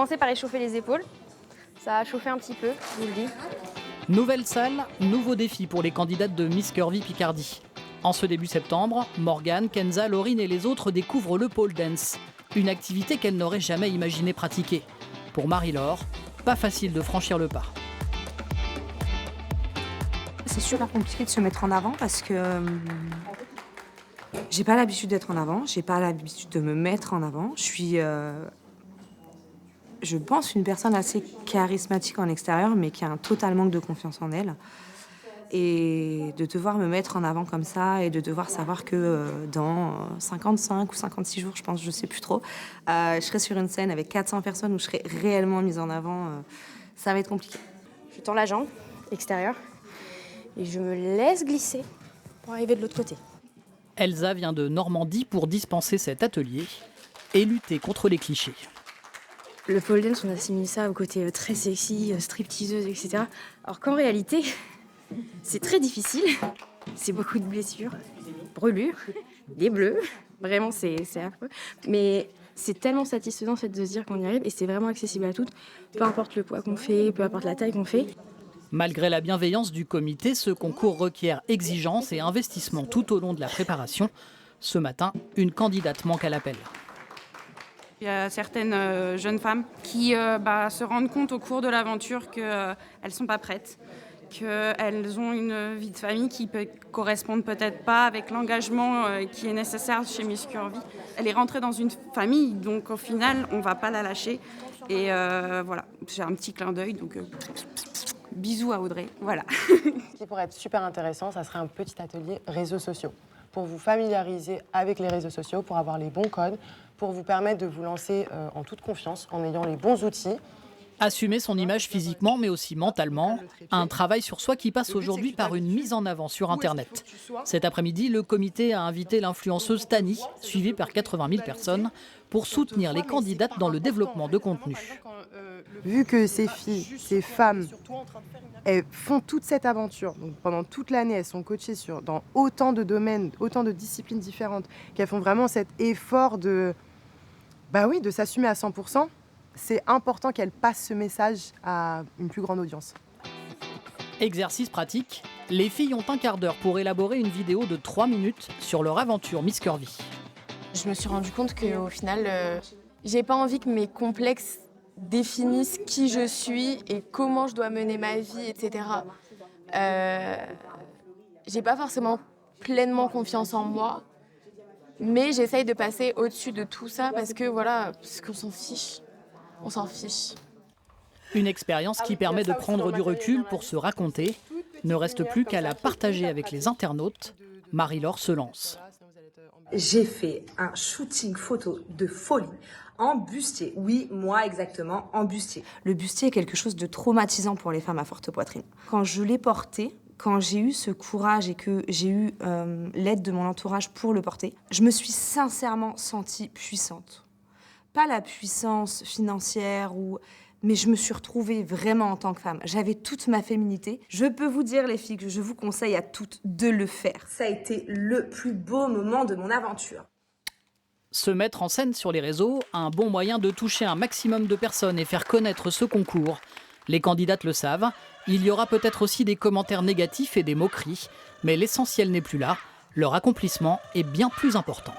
Commencer par échauffer les épaules. Ça a chauffé un petit peu, je vous le dis. Nouvelle salle, nouveau défi pour les candidates de Miss Curvy Picardie. En ce début septembre, Morgane, Kenza, Laurine et les autres découvrent le pole dance. Une activité qu'elles n'auraient jamais imaginé pratiquer. Pour Marie-Laure, pas facile de franchir le pas. C'est super compliqué de se mettre en avant parce que j'ai pas l'habitude d'être en avant, j'ai pas l'habitude de me mettre en avant. Je suis, je pense, une personne assez charismatique en extérieur, mais qui a un total manque de confiance en elle. Et de devoir me mettre en avant comme ça et de devoir savoir que dans 55 ou 56 jours, je pense, je sais plus trop, je serai sur une scène avec 400 personnes où je serai réellement mise en avant, ça va être compliqué. Je tends la jambe extérieure et je me laisse glisser pour arriver de l'autre côté. Elsa vient de Normandie pour dispenser cet atelier et lutter contre les clichés. Le pole dance, on assimile ça au côté très sexy, stripteaseuse, etc. Alors qu'en réalité, c'est très difficile. C'est beaucoup de blessures, brûlures, des bleus. Vraiment, c'est affreux. Mais c'est tellement satisfaisant de se dire qu'on y arrive et c'est vraiment accessible à toutes, peu importe le poids qu'on fait, peu importe la taille qu'on fait. Malgré la bienveillance du comité, ce concours requiert exigence et investissement tout au long de la préparation. Ce matin, une candidate manque à l'appel. Il y a certaines jeunes femmes qui se rendent compte au cours de l'aventure qu'elles ne sont pas prêtes, qu'elles ont une vie de famille qui ne correspond peut-être pas avec l'engagement qui est nécessaire chez Miss Curvy. Elle est rentrée dans une famille, donc au final, on ne va pas la lâcher. Et voilà, j'ai un petit clin d'œil, donc bisous à Audrey, voilà. Ce qui pourrait être super intéressant, ça serait un petit atelier réseaux sociaux, pour vous familiariser avec les réseaux sociaux, pour avoir les bons codes, pour vous permettre de vous lancer en toute confiance, en ayant les bons outils. Assumer son image physiquement, mais aussi mentalement. Un travail sur soi qui passe aujourd'hui par une mise en avant sur Internet. Cet après-midi, le comité a invité l'influenceuse Tani, suivie par 80 000 personnes, pour soutenir les candidates dans le développement de contenu. Vu que ces filles, ces femmes, elles font toute cette aventure, donc pendant toute l'année, elles sont coachées dans autant de domaines, autant de disciplines différentes, qu'elles font vraiment cet effort de s'assumer à 100%, c'est important qu'elles passent ce message à une plus grande audience. Exercice pratique, les filles ont un quart d'heure pour élaborer une vidéo de 3 minutes sur leur aventure Miss Curvy. Je me suis rendu compte qu'au final, j'ai pas envie que mes complexes définissent qui je suis et comment je dois mener ma vie, etc. J'ai pas forcément pleinement confiance en moi, mais j'essaye de passer au-dessus de tout ça parce qu'on s'en fiche. On s'en fiche. Une expérience qui permet de prendre du recul pour se raconter. Ne reste plus qu'à la partager avec les internautes. Marie-Laure se lance. J'ai fait un shooting photo de folie en bustier. Oui, moi exactement, en bustier. Le bustier est quelque chose de traumatisant pour les femmes à forte poitrine. Quand je l'ai porté, quand j'ai eu ce courage et que j'ai eu l'aide de mon entourage pour le porter, je me suis sincèrement sentie puissante. Pas la puissance financière, mais je me suis retrouvée vraiment en tant que femme. J'avais toute ma féminité. Je peux vous dire, les filles, que je vous conseille à toutes de le faire. Ça a été le plus beau moment de mon aventure. Se mettre en scène sur les réseaux, un bon moyen de toucher un maximum de personnes et faire connaître ce concours. Les candidates le savent, il y aura peut-être aussi des commentaires négatifs et des moqueries, mais l'essentiel n'est plus là, leur accomplissement est bien plus important.